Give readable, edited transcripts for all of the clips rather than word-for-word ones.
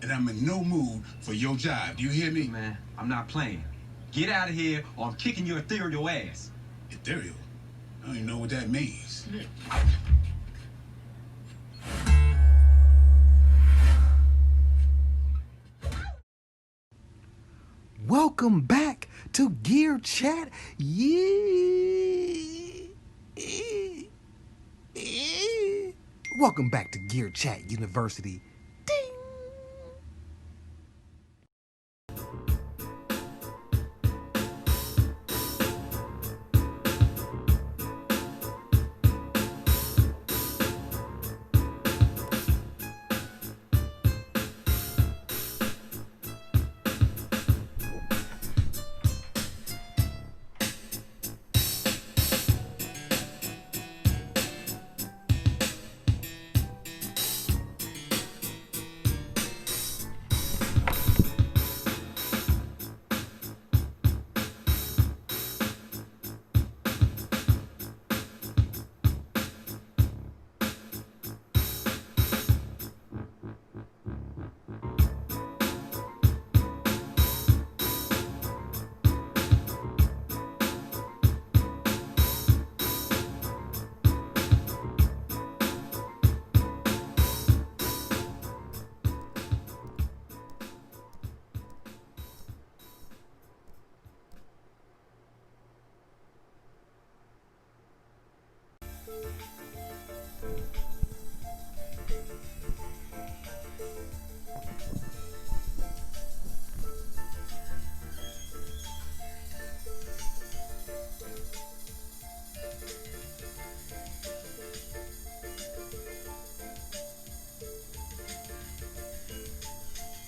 and I'm in no mood for your job. Do you hear me? Man, I'm not playing. Get out of here or I'm kicking your ethereal ass. Ethereal? I don't even know what that means. Welcome back to Gear Chat. Yeah. Welcome back to Gear Chat University. Ding.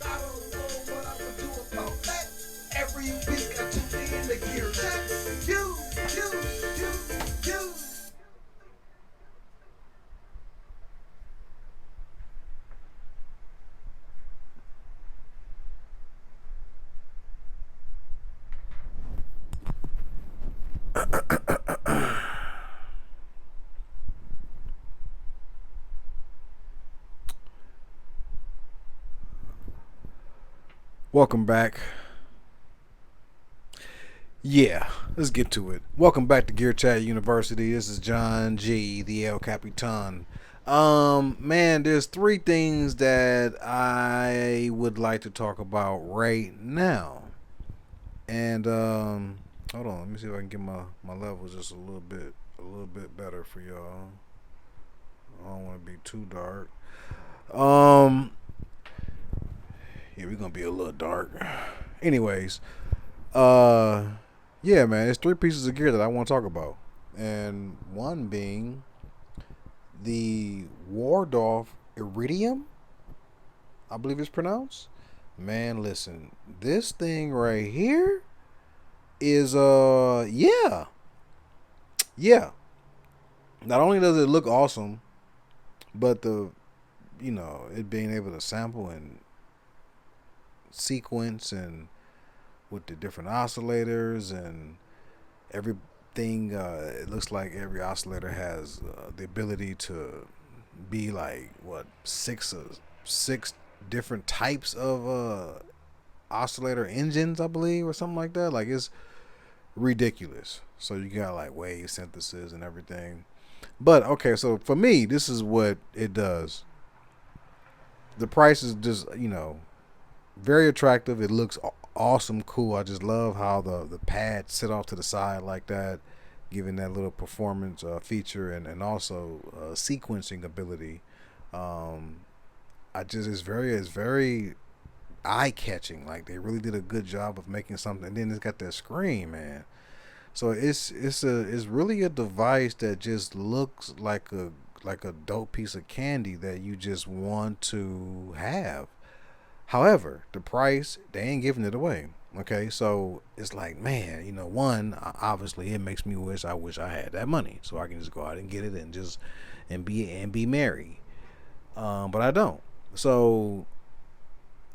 I don't know what I would do about that. Every week I tune in to Gear Chat. You. Welcome back. Yeah, let's get to it. Welcome back to Gear Chat University. This is John G, the El Capitan. Man, there's three things that I would like to talk about right now. And hold on, let me see if I can get my levels just a little bit better for y'all. I don't want to be too dark. Yeah, we're gonna be a little dark. Anyways, yeah, man, there's three pieces of gear that I want to talk about, and one being the Waldorff Iridium, I believe it's pronounced. Man, listen, this thing right here is yeah. Not only does it look awesome, but it being able to sample and sequence and with the different oscillators and everything, it looks like every oscillator has the ability to be like what six different types of oscillator engines, I believe, or something like that. Like, it's ridiculous. So you got like wave synthesis and everything. But okay, so for me, this is what it does. The price is just very attractive. It looks awesome, cool. I just love how the pads sit off to the side like that, giving that little performance feature and also sequencing ability. It's very eye catching. Like, they really did a good job of making something. And then it's got that screen, man. So it's really a device that just looks like a dope piece of candy that you just want to have. However, the price, they ain't giving it away. Okay, so it's like, man, one, obviously it makes me wish I had that money so I can just go out and get it and just be merry. But I don't. So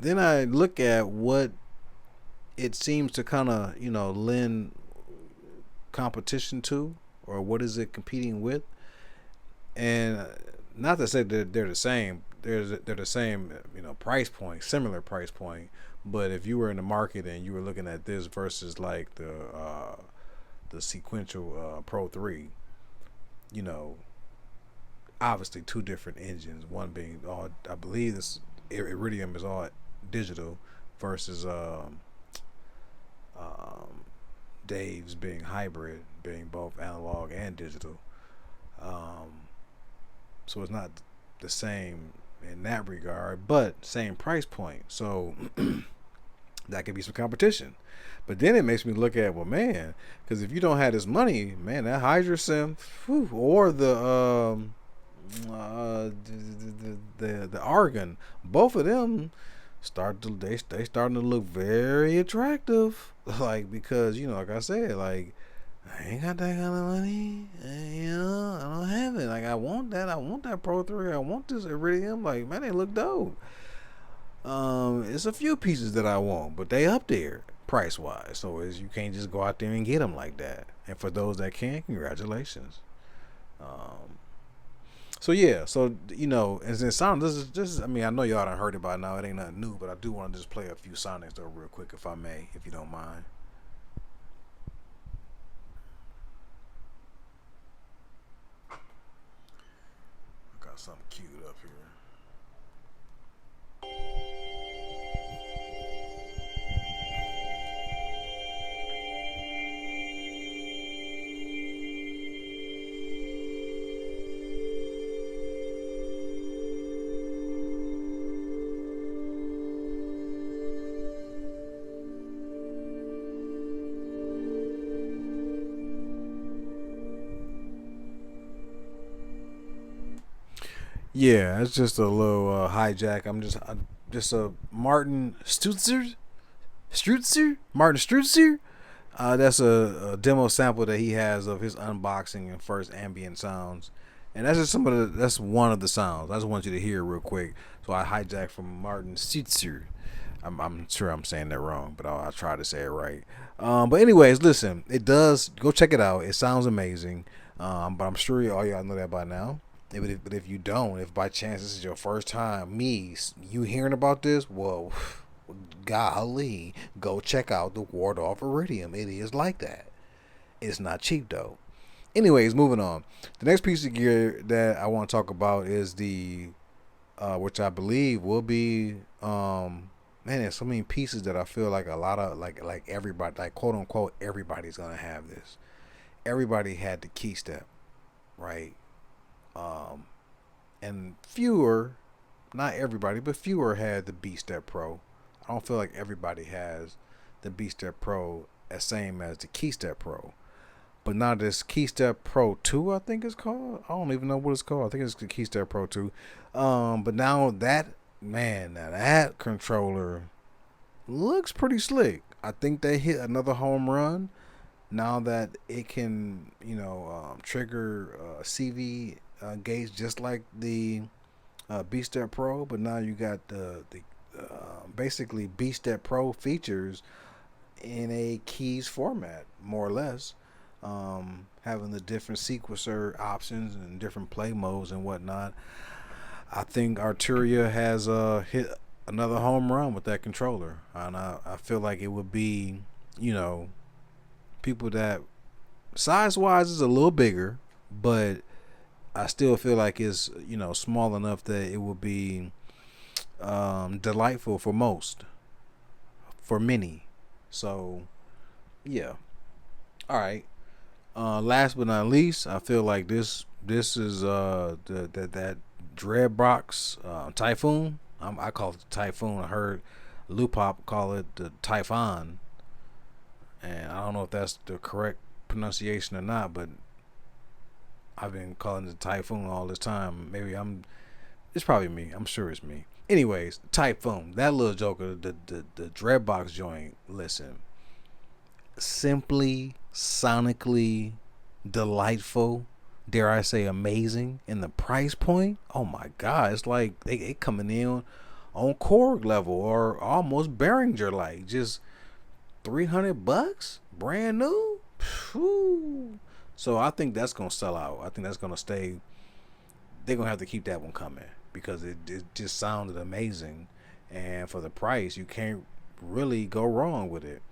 then I look at what it seems to kind of lend competition to, or what is it competing with, and not to say that they're the same. they're the same, price point, similar price point. But if you were in the market and you were looking at this versus like the sequential Pro 3, obviously two different engines. One being all, I believe this Iridium is all digital versus Dave's being hybrid, being both analog and digital. So it's not the same in that regard, but same price point. So that could be some competition. But then it makes me look at, well, man, because if you don't have this money, man, that Hydrosim, or the Argon, both of them they starting to look very attractive. Like, because like I said, like, I ain't got that kind of money, and, I don't have it. Like, I want that Pro 3, I want this Iridium. Like, man, they look dope. It's a few pieces that I want, but they up there price wise, so you can't just go out there and get them like that. And for those that can, congratulations. So yeah, as in sound, this is I mean, I know y'all done heard it by now. It ain't nothing new, but I do want to just play a few sonics though real quick, if I may, if you don't mind. I got something queued up here. Yeah, it's just a little hijack. I'm just a Martin Strutzer. That's a demo sample that he has of his unboxing and first ambient sounds, and that's just that's one of the sounds. I just want you to hear it real quick. So I hijacked from Martin Strutzer. I'm sure I'm saying that wrong, but I'll try to say it right. But anyways, listen, it does. Go check it out. It sounds amazing. But I'm sure all y'all know that by now. But if you don't, if by chance this is your first time, you hearing about this, well, golly, go check out the Waldorff Iridium. It is like that. It's not cheap though. Anyways, moving on. The next piece of gear that I want to talk about is the, which I believe will be, man, there's so many pieces that I feel like a lot of like everybody, like quote unquote, everybody's gonna have this. Everybody had the key step, right? And fewer, not everybody, but fewer had the B Step Pro. I don't feel like everybody has the B Step Pro as same as the Key Step Pro. But now this Key Step Pro 2, I think it's called. I don't even know what it's called. I think it's the Key Step Pro 2. But now that controller looks pretty slick. I think they hit another home run. Now that it can, trigger CV gates just like the B Step Pro, but now you got the basically B Step Pro features in a keys format, more or less, having the different sequencer options and different play modes and whatnot. I think Arturia has hit another home run with that controller, and I feel like it would be, people that size wise is a little bigger, but I still feel like it's small enough that it will be delightful for many. So yeah, all right. Last but not least, I feel like this is that Dreadbox Typhoon. I call it the Typhoon. I heard Lupop call it the Typhon, and I don't know if that's the correct pronunciation or not, but I've been calling it Typhoon all this time. It's probably me. I'm sure it's me. Anyways, Typhoon, that little joker, the Dreadbox joint, listen, simply sonically delightful, dare I say amazing, and the price point, oh my god, it's like they coming in on Korg level or almost Behringer, like just $300 brand new. Whew. So I think that's gonna sell out. I think that's gonna stay. They're gonna have to keep that one coming. because it just sounded amazing, and for the price, you can't really go wrong with it.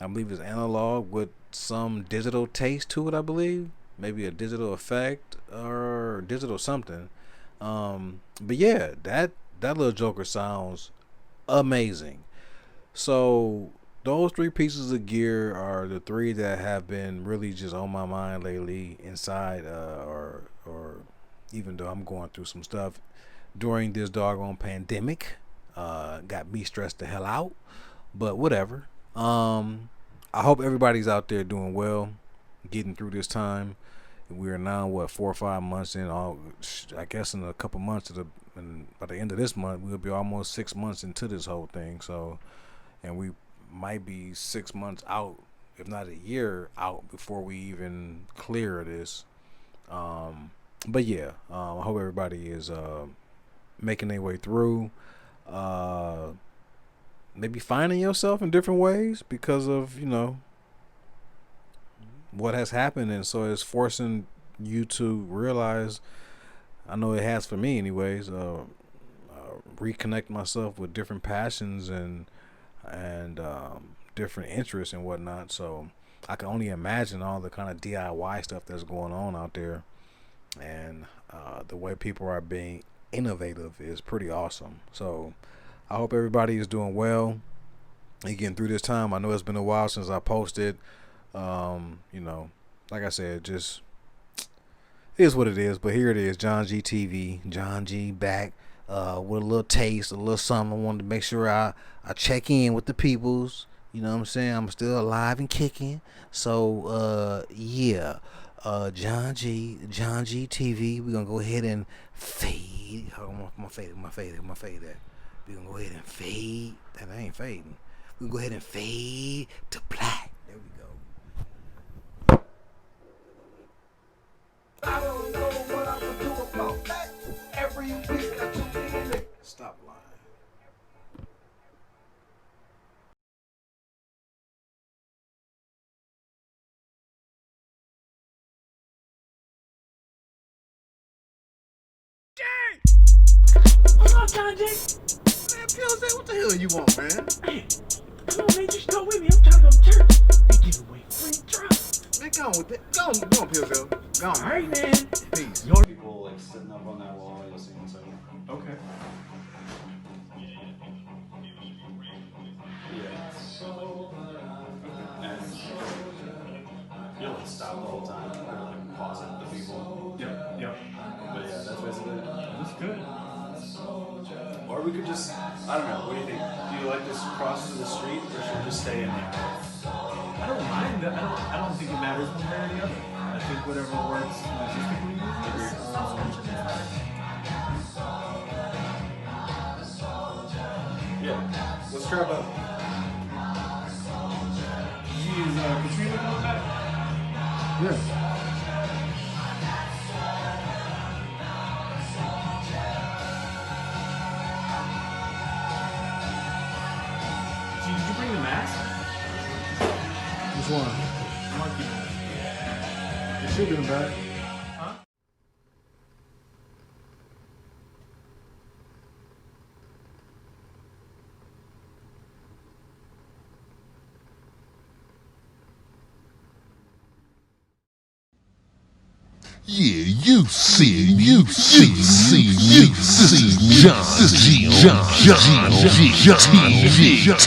I believe it's analog with some digital taste to it. I believe maybe a digital effect or digital something. But yeah, that little joker sounds amazing. So those three pieces of gear are the three that have been really just on my mind lately. Inside, or even though I'm going through some stuff during this doggone pandemic, got me stressed the hell out. But whatever. I hope everybody's out there doing well, getting through this time. We are now 4 or 5 months in. I guess in a couple months and by the end of this month, we'll be almost 6 months into this whole thing. So, and we might be 6 months out, if not a year out, before we even clear this. But yeah, I hope everybody is making their way through. Maybe finding yourself in different ways because of, what has happened, and so it's forcing you to realize, I know it has for me anyways, reconnect myself with different passions and different interests and whatnot. So I can only imagine all the kind of DIY stuff that's going on out there, and the way people are being innovative is pretty awesome. So I hope everybody is doing well and getting through this time. I know it's been a while since I posted. Like I said, just is what it is. But here it is, John G TV, John G back with a little taste, a little something. I wanted to make sure I check in with the peoples. You know what I'm saying? I'm still alive and kicking. So yeah, John G TV. We're gonna go ahead and fade. Hold on, my fade that. We're gonna go ahead and fade. That ain't fading. We're gonna go ahead and fade to black. There we go. I don't know what I would do about that. Every week I tune in. Stop lying. What's up, John J? Man, Pills, what the hell you want, man? Hey, come on, man, just go with me. I'm trying to go to church. They give away free drugs. Man, go on with that. Go on, Pills. Go on. All right, man. Peace. People like sitting up on that wall listening to them. Okay. Yeah. And you'll like stop the whole time or like pause it the people. Yep. But yeah, that's basically it. That's good. Or we could just, I don't know, what do you think? Do you like this cross to the street or should we just stay in the alley? I don't mind. I don't think it matters one way or the other. I think whatever works logistically. Yeah. Let's try both. Is Katrina coming back? Yeah. Did you bring the mask? Which one? Monkey. It should be in the back. Huh? Yeah, you see, John G.